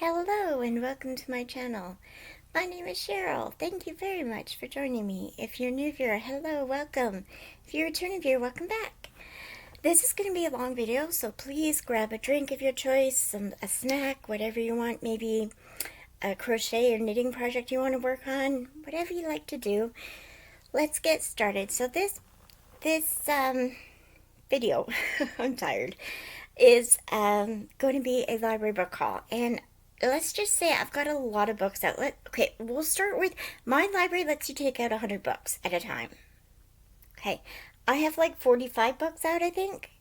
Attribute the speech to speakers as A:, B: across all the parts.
A: Hello and welcome to my channel. My name is Cheryl. Thank you very much for joining me. If you're a new viewer, hello, welcome. If you're a returning viewer, welcome back. This is going to be a long video, so please grab a drink of your choice, a snack, whatever you want, maybe a crochet or knitting project you want to work on, whatever you like to do. Let's get started. So this video, I'm tired, is going to be a library book haul, and let's just say I've got a lot of books out. Okay, we'll start with my library lets you take out 100 books at a time. Okay, I have like 45 books out, I think.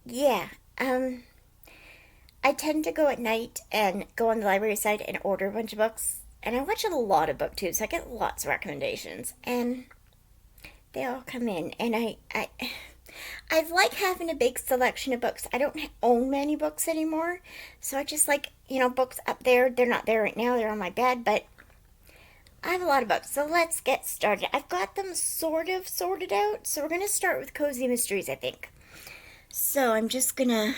A: Yeah, I tend to go at night and go on the library site and order a bunch of books, and I watch a lot of booktubes. So I get lots of recommendations, and they all come in, and I like having a big selection of books. I don't own many books anymore, so I just like, books up there. They're not there right now, they're on my bed, but I have a lot of books, so let's get started. I've got them sort of sorted out, so we're going to start with Cozy Mysteries, I think. So I'm just going to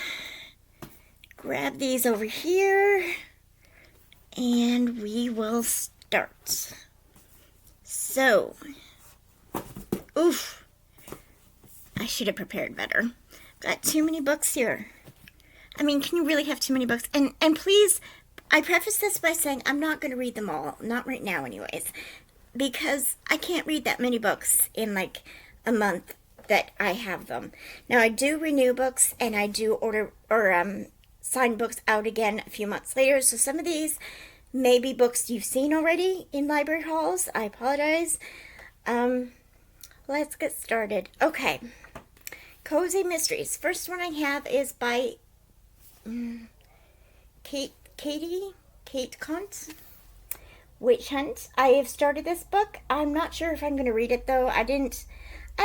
A: grab these over here, and we will start. So, oof. I should have prepared better. Got too many books here. I mean, can you really have too many books? And please, I preface this by saying I'm not going to read them all. Not right now anyways. Because I can't read that many books in like a month that I have them. Now, I do renew books and I do order or sign books out again a few months later. So some of these may be books you've seen already in library halls. I apologize. Let's get started. Okay. Cozy Mysteries. First one I have is by Kate Kunt, Witch Hunt. I have started this book. I'm not sure if I'm going to read it though. I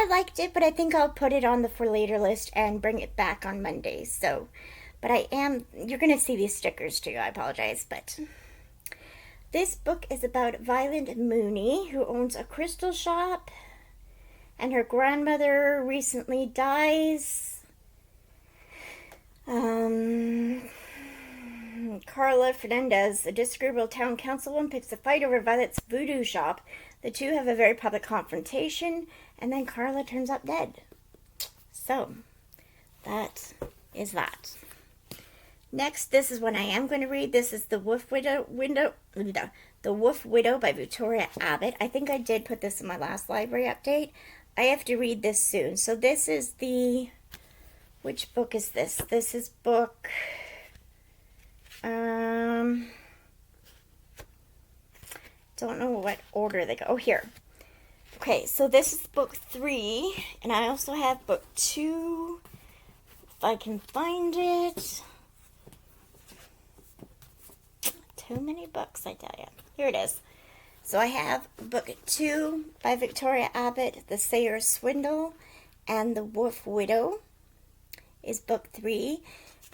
A: liked it, but I think I'll put it on the for later list and bring it back on Monday. So, but you're going to see these stickers too. I apologize, but this book is about Violet Mooney, who owns a crystal shop, and her grandmother recently dies. Carla Fernandez, a disagreeable town councilwoman, picks a fight over Violet's voodoo shop. The two have a very public confrontation, and then Carla turns up dead. So, that is that. Next, this is one I am going to read. This is The Wolf Widow by Victoria Abbott. I think I did put this in my last library update. I have to read this soon. So this is which book is this? This is book, don't know what order they go. Oh, here. Okay, so this is book 3, and I also have book 2, if I can find it. Too many books, I tell you. Here it is. So I have book 2 by Victoria Abbott, The Sayer's Swindle, and The Wolf Widow is book 3.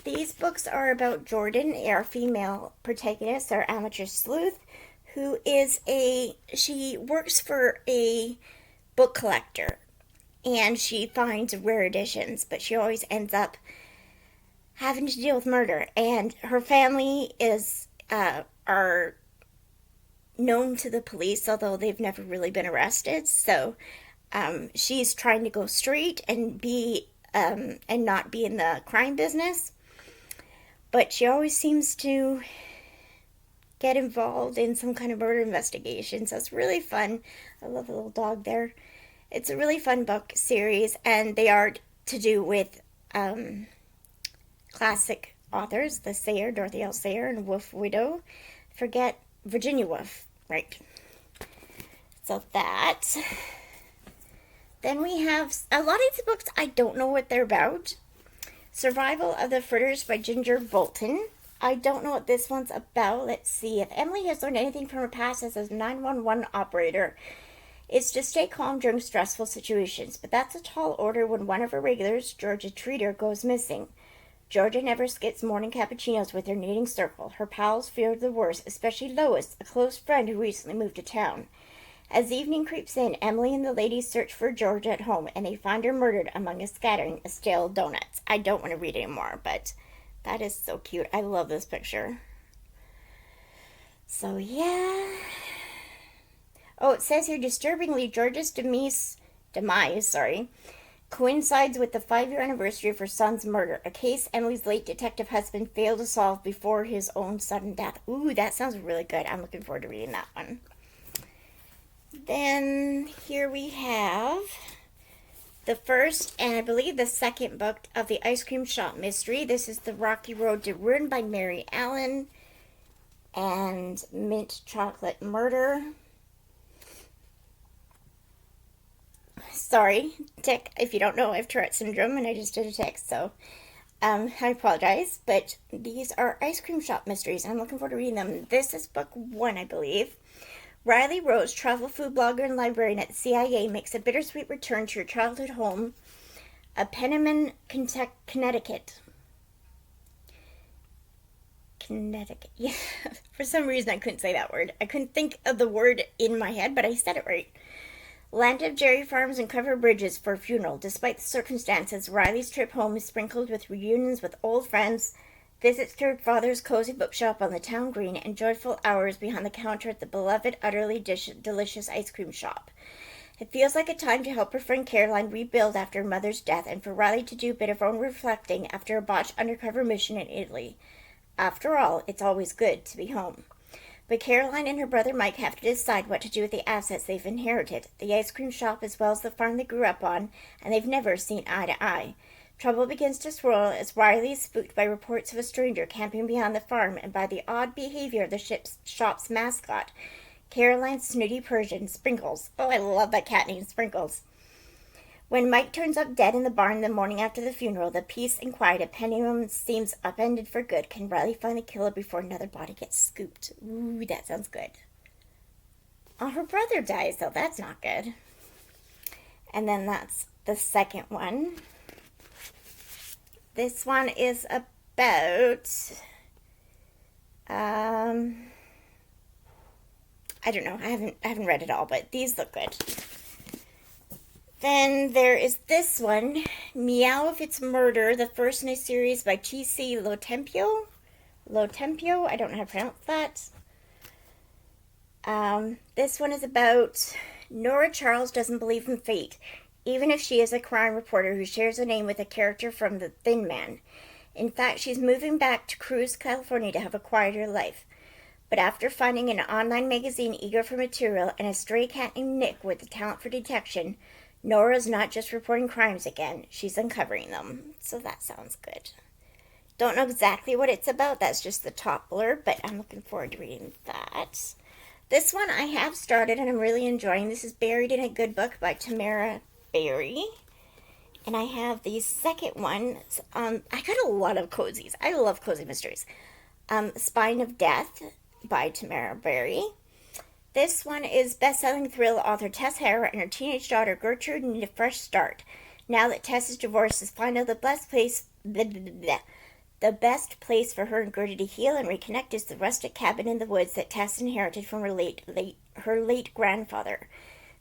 A: These books are about Jordan, our female protagonist, our amateur sleuth, who is she works for a book collector, and she finds rare editions, but she always ends up having to deal with murder, and her family are known to the police, although they've never really been arrested. So she's trying to go straight and and not be in the crime business, but she always seems to get involved in some kind of murder investigation. So it's really fun. I love the little dog there. It's a really fun book series, and they are to do with classic authors, the Sayer, Dorothy L. Sayer, and Wolf Widow. Forget Virginia Woolf, right? So that. Then we have a lot of these books, I don't know what they're about. Survival of the Fritters by Ginger Bolton. I don't know what this one's about. Let's see. If Emily has learned anything from her past as a 911 operator, it's to stay calm during stressful situations. But that's a tall order when one of her regulars, Georgia Treater, goes missing. Georgia never skips morning cappuccinos with her knitting circle. Her pals fear the worst, especially Lois, a close friend who recently moved to town. As evening creeps in, Emily and the ladies search for Georgia at home, and they find her murdered among a scattering of stale donuts. I don't want to read anymore, but that is so cute. I love this picture. So, yeah. Oh, it says here, disturbingly, George's demise, coincides with the 5-year anniversary of her son's murder, a case Emily's late detective husband failed to solve before his own sudden death. Ooh, that sounds really good. I'm looking forward to reading that one. Then here we have the first and I believe the second book of the Ice Cream Shop Mystery. This is The Rocky Road to Ruin by Mary Allen and Mint Chocolate Murder. Sorry, tick. If you don't know, I have Tourette syndrome and I just did a tick, so I apologize. But these are Ice Cream Shop Mysteries, and I'm looking forward to reading them. This is book 1, I believe. Riley Rose, travel food blogger and librarian at the CIA, makes a bittersweet return to her childhood home, Penniman, Connecticut. Yeah. For some reason, I couldn't say that word. I couldn't think of the word in my head, but I said it right. Land of Jerry farms and covered bridges for a funeral. Despite the circumstances, Riley's trip home is sprinkled with reunions with old friends, visits to her father's cozy bookshop on the town green, and joyful hours behind the counter at the beloved, utterly delicious ice cream shop. It feels like a time to help her friend Caroline rebuild after her mother's death, and for Riley to do a bit of her own reflecting after a botched undercover mission in Italy. After all, it's always good to be home. But Caroline and her brother Mike have to decide what to do with the assets they've inherited, the ice cream shop as well as the farm they grew up on, and they've never seen eye to eye. Trouble begins to swirl as Riley is spooked by reports of a stranger camping beyond the farm and by the odd behavior of the shop's mascot, Caroline's snooty Persian, Sprinkles. Oh, I love that cat named Sprinkles. When Mike turns up dead in the barn the morning after the funeral, the peace and quiet of Pennyman seems upended for good. Can Riley find the killer before another body gets scooped? Ooh, that sounds good. Oh, her brother dies, though. That's not good. And then that's the second one. This one is about... I don't know. I haven't read it all, but these look good. Then there is this one, Meow If It's Murder, the first in a series by T.C. Lotempio. I don't know how to pronounce that. This one is about Nora Charles doesn't believe in fate, even if she is a crime reporter who shares a name with a character from The Thin Man. In fact, she's moving back to Cruz, California to have a quieter life. But after finding an online magazine eager for material and a stray cat named Nick with the talent for detection, Nora's not just reporting crimes again, she's uncovering them. So that sounds good. Don't know exactly what it's about, that's just the top blurb, but I'm looking forward to reading that. This one I have started and I'm really enjoying. This is Buried in a Good Book by Tamara Berry. And I have the second one. I got a lot of cozies. I love cozy mysteries. Spine of Death by Tamara Berry. This one is best-selling thrill author Tess Harrer and her teenage daughter Gertrude need a fresh start. Now that Tess's divorce is final, the best place for her and Gertie to heal and reconnect is the rustic cabin in the woods that Tess inherited from her late grandfather.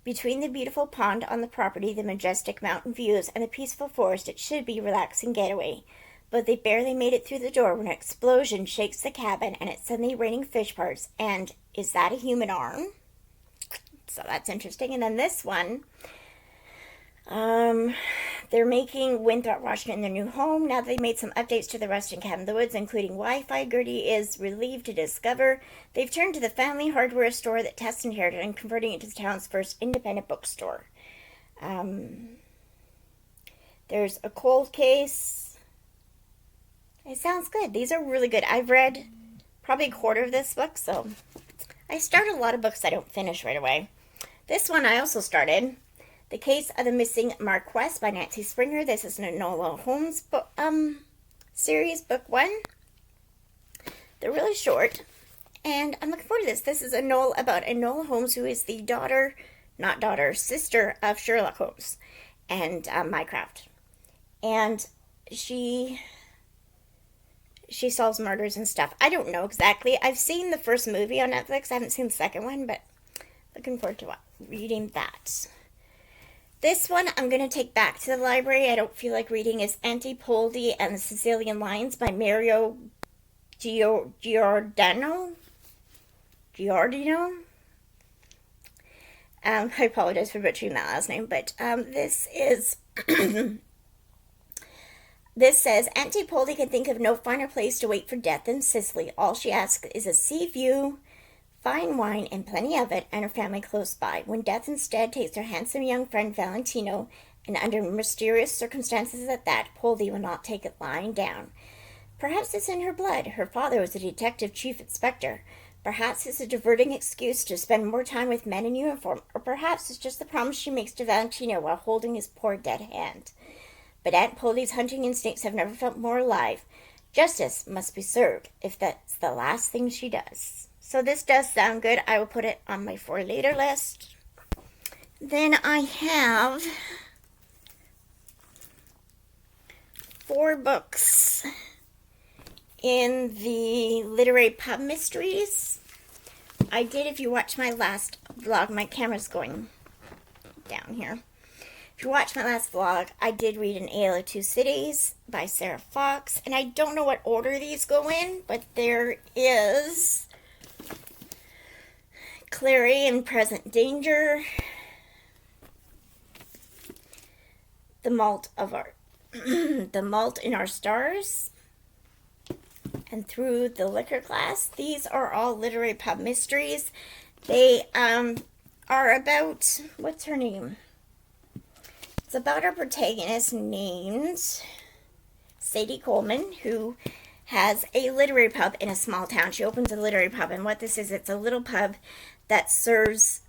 A: Between the beautiful pond on the property, the majestic mountain views, and the peaceful forest, it should be a relaxing getaway. But they barely made it through the door when an explosion shakes the cabin and it's suddenly raining fish parts. And is that a human arm? So that's interesting. And then this one, they're making Winthrop, Washington their new home. Now they made some updates to the rustic cabin in the woods, including Wi-Fi. Gertie is relieved to discover they've turned to the family hardware store that Tess inherited and converting it to the town's first independent bookstore. There's a cold case. It sounds good. These are really good. I've read probably a quarter of this book, so I start a lot of books I don't finish right away. This one I also started. The Case of the Missing Marquess by Nancy Springer. This is an Enola Holmes book, series, book 1. They're really short, and I'm looking forward to this. This is about Enola Holmes, who is the sister of Sherlock Holmes and Mycroft. And she solves murders and stuff. I don't know exactly. I've seen the first movie on Netflix. I haven't seen the second one, but looking forward to reading that. This one I'm going to take back to the library. I don't feel like reading is Antipoldi and the Sicilian Lions by Mario Giordano. Giordino. I apologize for butchering that last name, but this is... This says, Aunt Poldy can think of no finer place to wait for death than Sicily. All she asks is a sea view, fine wine, and plenty of it, and her family close by. When death instead takes her handsome young friend Valentino, and under mysterious circumstances at that, Poldy will not take it lying down. Perhaps it's in her blood. Her father was a detective chief inspector. Perhaps it's a diverting excuse to spend more time with men in uniform, or perhaps it's just the promise she makes to Valentino while holding his poor dead hand. But Aunt Poldy's hunting instincts have never felt more alive. Justice must be served if that's the last thing she does. So this does sound good. I will put it on my for later list. Then I have 4 books in the Literary Pub Mysteries. I did, if you watch my last vlog, my camera's going down here. If you watch my last vlog, I did read An Ale of Two Cities by Sarah Fox, and I don't know what order these go in, but there is Clary in Present Danger, The Malt in Our Stars, and Through the Liquor Glass. These are all literary pub mysteries. They are about, what's her name? It's about our protagonist named Sadie Coleman, who has a literary pub in a small town. She opens a literary pub, and what this is, it's a little pub that serves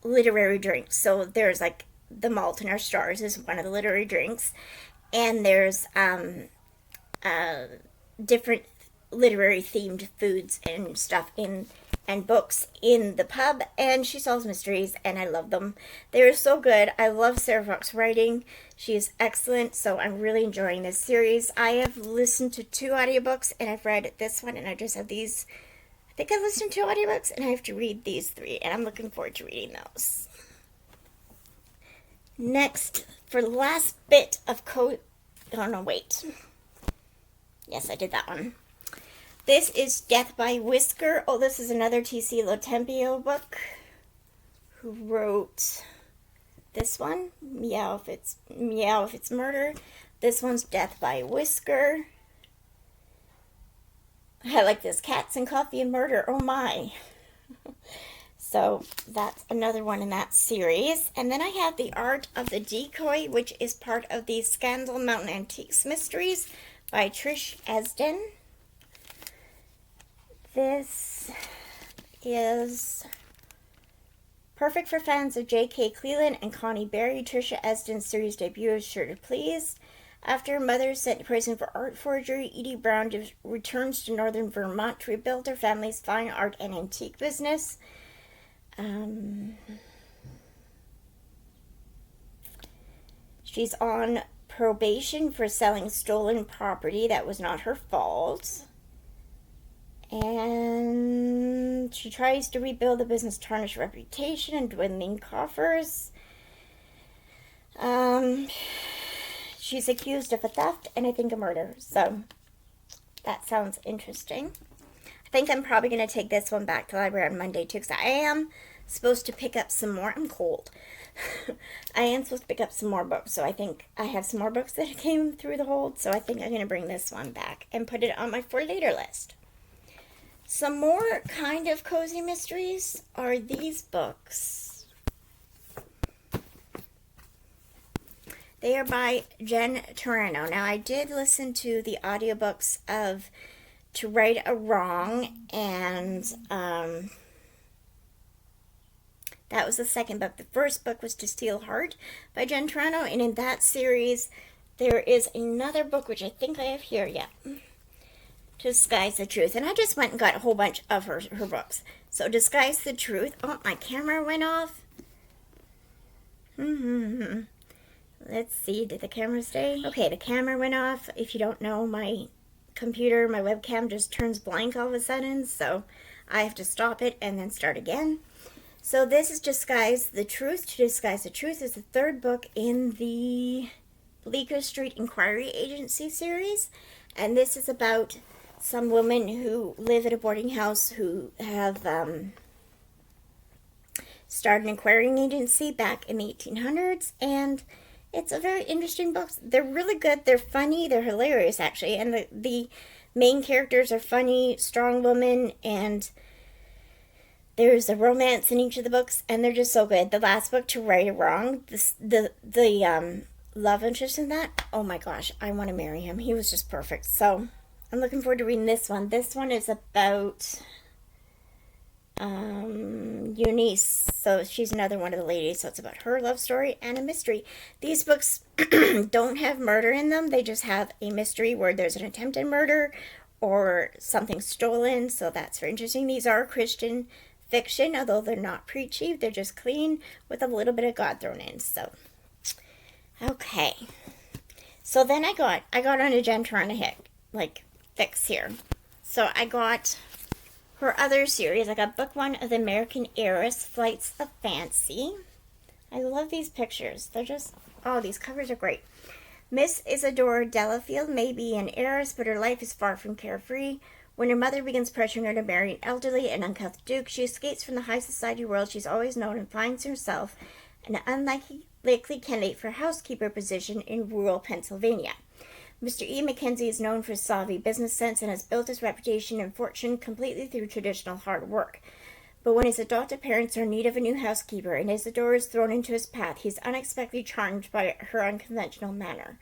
A: literary drinks. So there's like The Malt in Our Stars is one of the literary drinks, and there's different literary themed foods and stuff and books in the pub, and she solves mysteries, and I love them. They're so good. I love Sarah Fox writing. She is excellent, so I'm really enjoying this series. I have listened to 2 audiobooks, and I've read this one, and I just have these. I think I've listened to 2 audiobooks, and I have to read these 3, and I'm looking forward to reading those. Next, for the last bit of Yes, I did that one. This is Death by Whisker. Oh, this is another T.C. Lotempio book. Who wrote this one? Meow If It's Murder. This one's Death by Whisker. I like this. Cats and Coffee and Murder. Oh my. So that's another one in that series. And then I have The Art of the Decoy, which is part of the Scandal Mountain Antiques Mysteries by Trish Esden. This is perfect for fans of J.K. Cleland and Connie Berry. Tricia Esden's series debut is sure to please. After her mother is sent to prison for art forgery, Edie Brown returns to northern Vermont to rebuild her family's fine art and antique business. She's on probation for selling stolen property that was not her fault. And she tries to rebuild the business' tarnished reputation and dwindling coffers. She's accused of a theft and I think a murder. So that sounds interesting. I think I'm probably going to take this one back to the library on Monday too, because I am supposed to pick up some more. I'm cold. I am supposed to pick up some more books, so I think I have some more books that came through the hold, so I think I'm going to bring this one back and put it on my for later list. Some more kind of cozy mysteries are these books. They are by Jen Turano. Now, I did listen to the audiobooks of To Right a Wrong, and that was the second book. The first book was To Steal Heart by Jen Turano, and in that series, there is another book, which I think I have here, yeah. Disguise the Truth. And I just went and got a whole bunch of her books. So Disguise the Truth. Oh, my camera went off. Let's see. Did the camera stay? Okay, the camera went off. If you don't know, my computer, my webcam just turns blank all of a sudden. So I have to stop it and then start again. So this is Disguise the Truth. To Disguise the Truth is the 3rd book in the Bleecker Street Inquiry Agency series. And this is about some women who live at a boarding house who have started an aquarium agency back in the 1800s, and it's a very interesting book. They're really good. They're funny. They're hilarious, actually, and the main characters are funny, strong women, and there's a romance in each of the books, and they're just so good. The last book, To Right or Wrong, the love interest in that, oh my gosh, I want to marry him. He was just perfect. So I'm looking forward to reading this one. This one is about Eunice. So she's another one of the ladies. So it's about her love story and a mystery. These books don't have murder in them. They just have a mystery where there's an attempted murder or something stolen. So that's very interesting. These are Christian fiction, although they're not preachy. They're just clean with a little bit of God thrown in. So okay. So then I got on a Jen Tarana fix here. So I got her other series. I got book 1 of The American Heiress, Flights of Fancy. I love these pictures. They're just, oh, these covers are great. Miss Isadora Delafield may be an heiress, but her life is far from carefree. When her mother begins pressuring her to marry an elderly and uncouth duke, she escapes from the high society world she's always known and finds herself an unlikely candidate for a housekeeper position in rural Pennsylvania. Mr. E. Mackenzie is known for his savvy business sense and has built his reputation and fortune completely through traditional hard work. But when his adopted parents are in need of a new housekeeper and Isadora is thrown into his path, he is unexpectedly charmed by her unconventional manner.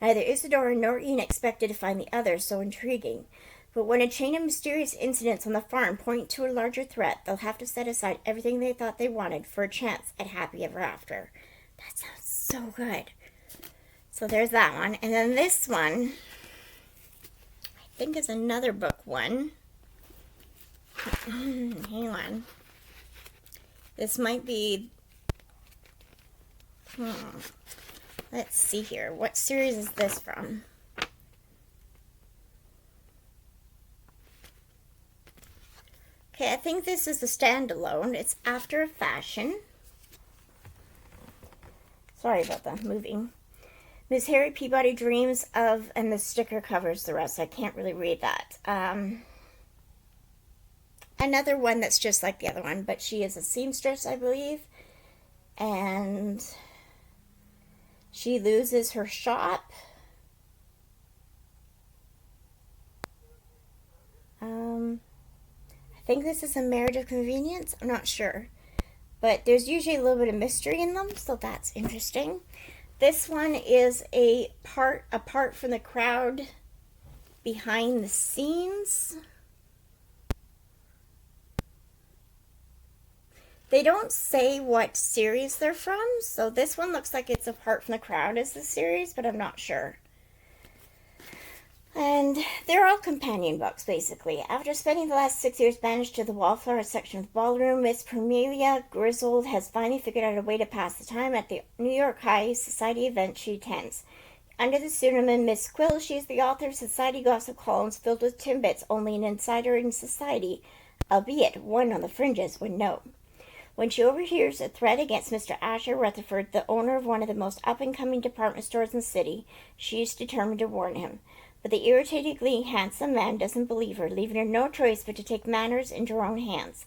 A: Neither Isadora nor Ian expected to find the other so intriguing. But when a chain of mysterious incidents on the farm point to a larger threat, they'll have to set aside everything they thought they wanted for a chance at happy ever after. That sounds so good. So there's that one. And then this one, I think is another book one. Hang on. This might be... Let's see here. What series is this from? Okay, I think this is a standalone. It's After a Fashion. Sorry about that moving. Miss Harry Peabody dreams of, and the sticker covers the rest. I can't really read that. Another one that's just like the other one, but she is a seamstress, I believe. And she loses her shop. I think this is A Marriage of Convenience. I'm not sure. But there's usually a little bit of mystery in them, so that's interesting. This one is apart from the crowd, behind the scenes. They don't say what series they're from, so this one looks like it's Apart from the Crowd as the series, but I'm not sure. And they're all companion books, basically. After spending the last 6 years banished to the wallflower section of the ballroom, Miss Permelia Griswold has finally figured out a way to pass the time at the New York High Society event she attends. Under the pseudonym Miss Quill, she is the author of society gossip columns filled with timbits only an insider in society, albeit one on the fringes, would know. When she overhears a threat against Mr. Asher Rutherford, the owner of one of the most up-and-coming department stores in the city, she is determined to warn him. But the irritatingly handsome man doesn't believe her, leaving her no choice but to take matters into her own hands.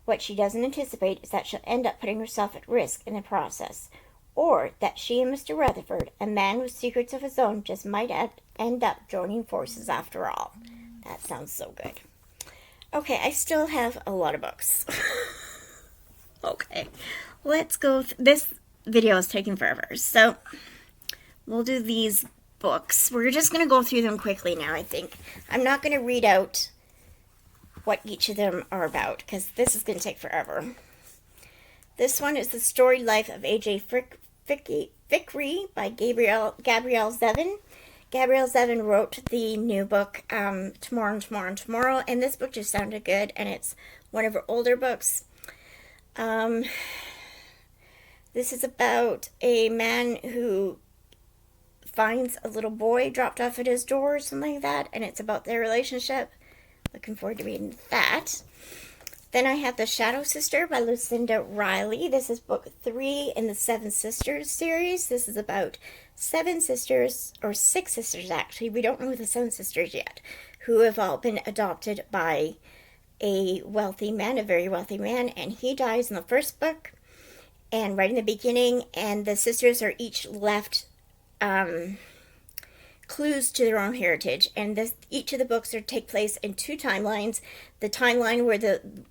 A: What she doesn't anticipate is that she'll end up putting herself at risk in the process, or that she and Mr. Rutherford, a man with secrets of his own, just might end up joining forces after all. That sounds so good. Okay, I still have a lot of books. Okay, let's go. This video is taking forever, so we'll do these books. We're just going to go through them quickly now, I think. I'm not going to read out what each of them are about, because this is going to take forever. This one is The Storied Life of A.J. Fikry by Gabrielle Zevin. Gabrielle Zevin wrote the new book, Tomorrow and Tomorrow and Tomorrow, and this book just sounded good, and it's one of her older books. This is about a man who finds a little boy dropped off at his door or something like that, and it's about their relationship. Looking forward to reading that. Then I have The Shadow Sister by Lucinda Riley. This is book 3 in the Seven Sisters series. This is about 7 sisters, or 6 sisters actually. We don't know the 7 sisters yet, who have all been adopted by a wealthy man, a very wealthy man, and he dies in the first book and right in the beginning, and the sisters are each left clues to their own heritage, and each of the books take place in 2 timelines. The timeline where the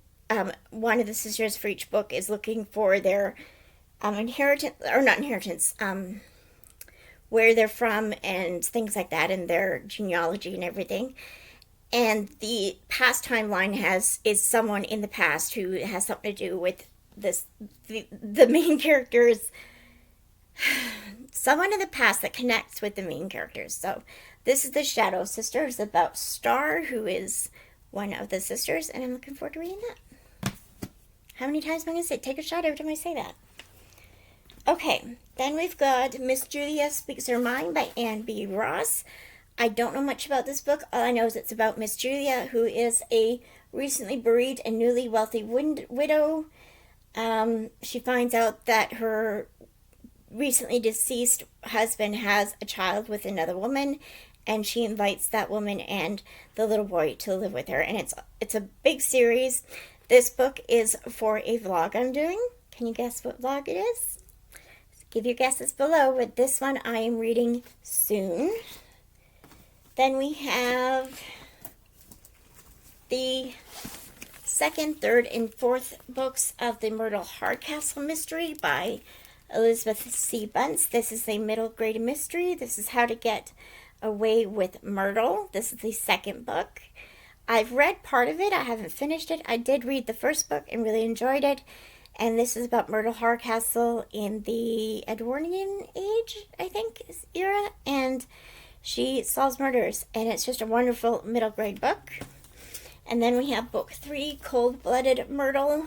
A: one of the sisters for each book is looking for their inheritance, or not inheritance, where they're from and things like that, and their genealogy and everything. And the past timeline is someone in the past who has something to do with the main characters. Someone in the past that connects with the main characters. So this is The Shadow Sisters, about Star, who is one of the sisters, and I'm looking forward to reading that. How many times am I going to say take a shot every time I say that? Okay, then we've got Miss Julia Speaks Her Mind by Anne B. Ross. I don't know much about this book. All I know is it's about Miss Julia, who is a recently bereaved and newly wealthy widow. She finds out that her recently deceased husband has a child with another woman, and she invites that woman and the little boy to live with her. And it's a big series. This book is for a vlog I'm doing. Can you guess what vlog it is? Give your guesses below, but this one I am reading soon. Then we have the 2nd, 3rd, and 4th books of the Myrtle Hardcastle mystery by Elizabeth C. Bunce. This is a middle grade mystery. This is How to Get Away with Myrtle. This is the 2nd book. I've read part of it. I haven't finished it. I did read the 1st book and really enjoyed it. And this is about Myrtle Hardcastle in the Edwardian age, I think, era. And she solves murders. And it's just a wonderful middle grade book. And then we have book 3, Cold-Blooded Myrtle.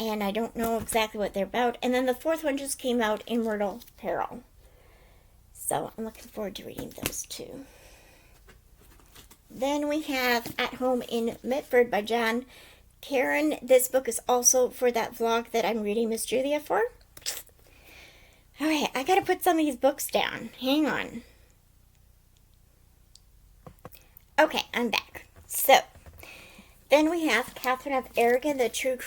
A: And I don't know exactly what they're about. And then the 4th one just came out, In Myrtle Peril. So I'm looking forward to reading those too. Then we have At Home in Mitford by John Karen. This book is also for that vlog that I'm reading Miss Julia for. Alright, I gotta put some of these books down. Hang on. Okay, I'm back. So, then we have Catherine of Aragon, The True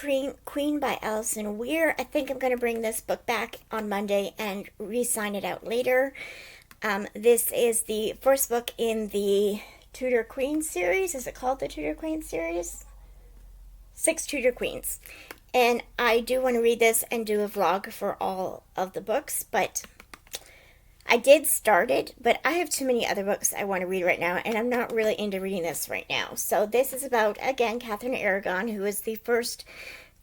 A: Queen by Alison Weir. I think I'm going to bring this book back on Monday and re-sign it out later. This is the first book in the Tudor Queen series. Is it called the Tudor Queen series? 6 Tudor Queens. And I do want to read this and do a vlog for all of the books, but I did start it, but I have too many other books I want to read right now, and I'm not really into reading this right now. So this is about, again, Catherine of Aragon, who is the first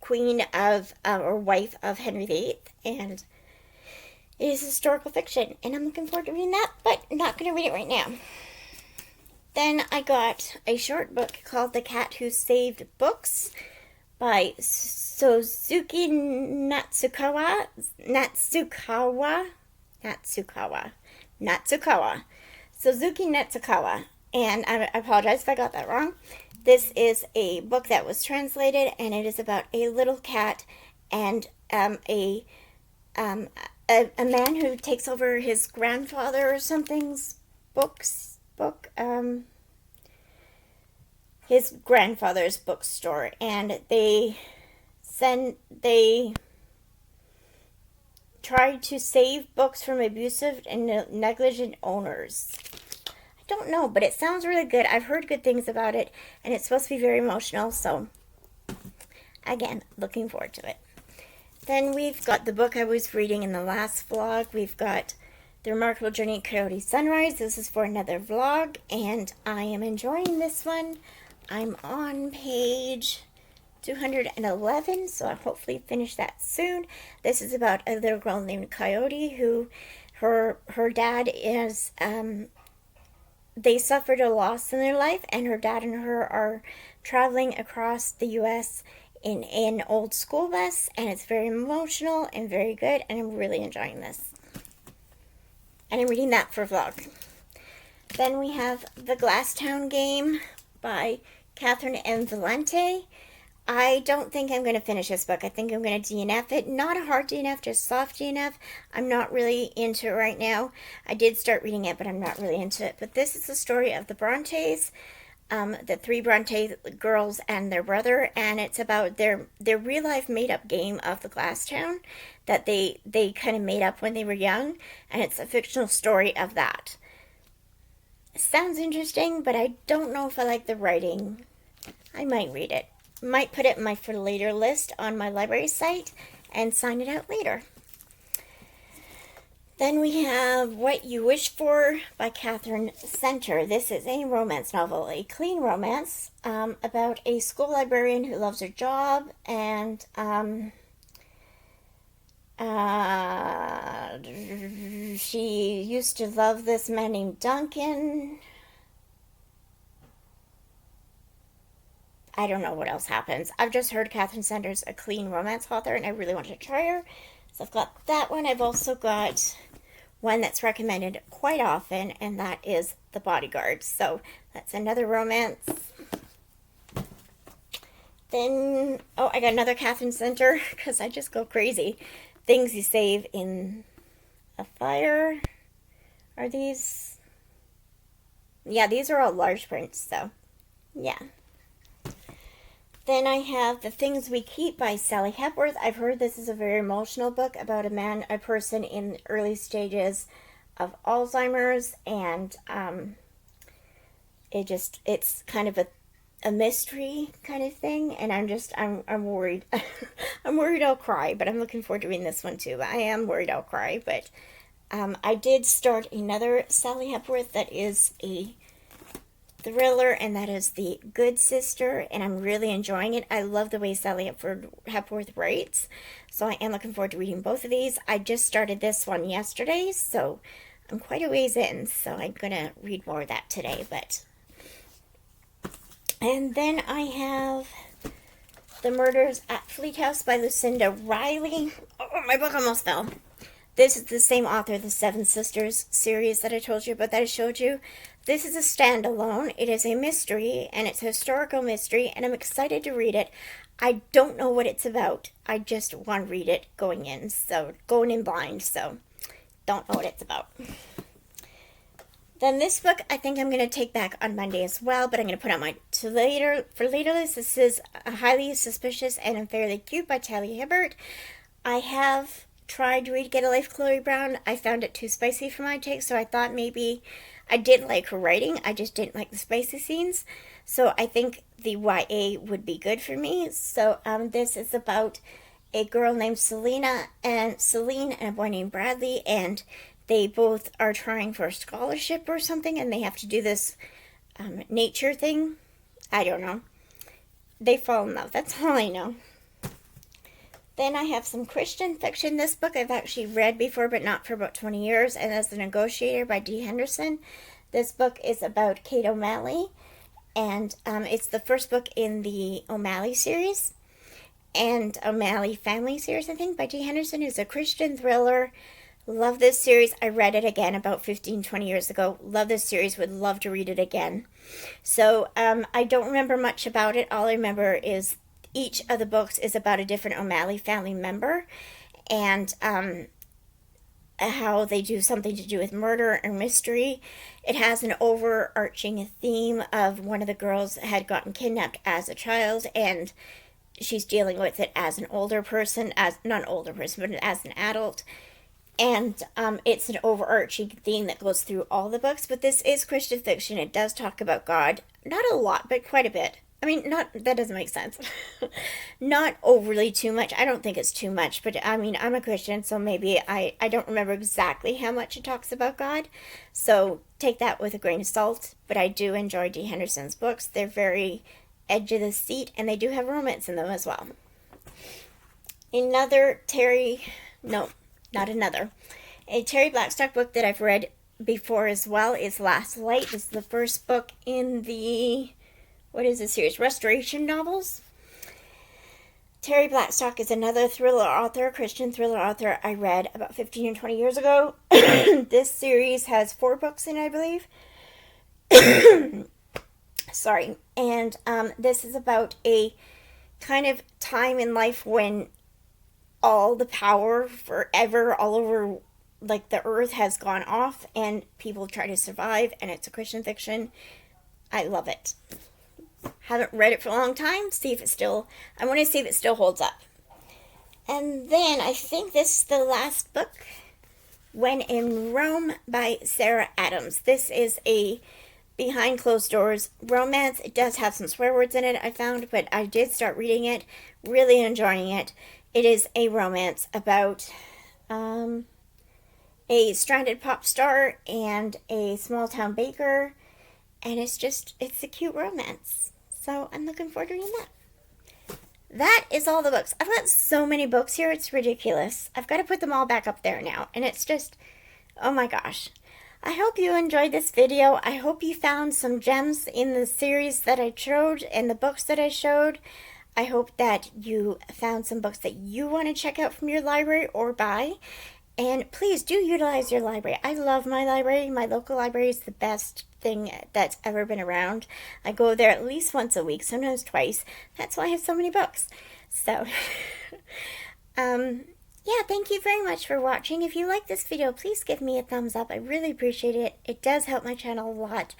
A: queen of, or wife of Henry VIII, and it is historical fiction, and I'm looking forward to reading that, but not going to read it right now. Then I got a short book called The Cat Who Saved Books by Suzuki Natsukawa. Suzuki Natsukawa. And I apologize if I got that wrong. This is a book that was translated, and it is about a little cat and a man who takes over his grandfather or something's his grandfather's bookstore, and they tried to save books from abusive and negligent owners. I don't know, but it sounds really good. I've heard good things about it, and it's supposed to be very emotional, so again, looking forward to it. Then we've got the book I was reading in the last vlog. We've got The Remarkable Journey of Coyote Sunrise. This is for another vlog, and I am enjoying this one. I'm on page 211, so I'll hopefully finish that soon. This is about a little girl named Coyote who, her dad is, they suffered a loss in their life, and her dad and her are traveling across the U.S. in an old school bus, and it's very emotional and very good, and I'm really enjoying this. And I'm reading that for a vlog. Then we have The Glasstown Game by Catherine M. Valente. I don't think I'm going to finish this book. I think I'm going to DNF it. Not a hard DNF, just soft DNF. I'm not really into it right now. I did start reading it, but I'm not really into it. But this is the story of the Brontes, the three Bronte girls and their brother, and it's about their real life made up game of the Glass Town that they kind of made up when they were young, and it's a fictional story of that. It sounds interesting, but I don't know if I like the writing. I might read it. Might put it in my for later list on my library site and sign it out later. Then we have What You Wish For by Catherine Center. This is a romance novel, a clean romance about a school librarian who loves her job, and she used to love this man named Duncan. I don't know what else happens. I've just heard Catherine Center's a clean romance author, and I really want to try her. So I've got that one. I've also got one that's recommended quite often, and that is The Bodyguard. So that's another romance. Then, I got another Catherine Center, because I just go crazy. Things You Save in a Fire. Are these? Yeah, these are all large prints, so yeah. Then I have The Things We Keep by Sally Hepworth. I've heard this is a very emotional book about a person in early stages of Alzheimer's, and it's kind of a mystery kind of thing, and I'm worried. I'm worried I'll cry, but I'm looking forward to reading this one too. I am worried I'll cry, but I did start another Sally Hepworth that is a thriller, and that is The Good Sister, and I'm really enjoying it. I love the way Sally Hepworth writes, so I am looking forward to reading both of these. I just started this one yesterday, so I'm quite a ways in, so I'm gonna read more of that today. And then I have The Murders at Fleet House by Lucinda Riley. Oh, my book almost fell. This is the same author, the Seven Sisters series that I told you about, that I showed you. This is a standalone. It is a mystery, and it's a historical mystery, and I'm excited to read it. I don't know what it's about. I just want to read it going in blind, so don't know what it's about. Then this book, I think I'm going to take back on Monday as well, but I'm going to put on my for later list. This is Highly Suspicious and Unfairly Cute by Talia Hibbert. I have tried to read Get a Life, Chloe Brown. I found it too spicy for my taste, so I thought maybe I did like her writing. I just didn't like the spicy scenes. So I think the YA would be good for me. So this is about a girl named Celine and a boy named Bradley, and they both are trying for a scholarship or something, and they have to do this nature thing. I don't know. They fall in love. That's all I know. Then I have some Christian fiction. This book I've actually read before, but not for about 20 years, and that's The Negotiator by Dee Henderson. This book is about Kate O'Malley, and it's the first book in the O'Malley series, and O'Malley Family series, I think, by Dee Henderson, who's a Christian thriller. Love this series. I read it again about 15, 20 years ago. Love this series. Would love to read it again. So I don't remember much about it. All I remember is each of the books is about a different O'Malley family member, and how they do something to do with murder or mystery. It has an overarching theme of one of the girls had gotten kidnapped as a child, and she's dealing with it as an older person, not an older person, but as an adult. And it's an overarching theme that goes through all the books, but this is Christian fiction. It does talk about God. Not a lot, but quite a bit. I mean, that doesn't make sense. Not overly too much. I don't think it's too much, but I mean, I'm a Christian, so maybe I don't remember exactly how much it talks about God. So take that with a grain of salt, but I do enjoy Dee Henderson's books. They're very edge of the seat, and they do have romance in them as well. A Terry Blackstock book that I've read before as well is Last Light. This is the first book in the, what is this series? Restoration novels. Terry Blackstock is another Christian thriller author I read about 15 or 20 years ago. This series has 4 books in it, I believe. Sorry. And this is about a kind of time in life when all the power forever all over like the earth has gone off and people try to survive, and it's a Christian fiction. I love it. Haven't read it for a long time. I want to see if it still holds up. And then I think this is the last book, When in Rome by Sarah Adams. This is a behind closed doors romance. It does have some swear words in it, I found, but I did start reading it, really enjoying it. It is a romance about a stranded pop star and a small town baker, and it's a cute romance. So I'm looking forward to reading that. That is all the books. I've got so many books here, it's ridiculous. I've got to put them all back up there now, and it's just, oh my gosh. I hope you enjoyed this video. I hope you found some gems in the series that I showed and the books that I showed. I hope that you found some books that you want to check out from your library or buy. And please do utilize your library. I love my library. My local library is the best thing that's ever been around. I go there at least once a week, sometimes twice. That's why I have so many books. So, yeah, thank you very much for watching. If you like this video, please give me a thumbs up. I really appreciate it. It does help my channel a lot.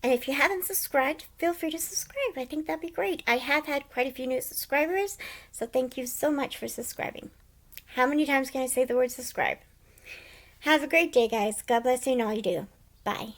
A: And if you haven't subscribed, feel free to subscribe. I think that'd be great. I have had quite a few new subscribers, so thank you so much for subscribing. How many times can I say the word subscribe? Have a great day, guys. God bless you and all you do. Bye.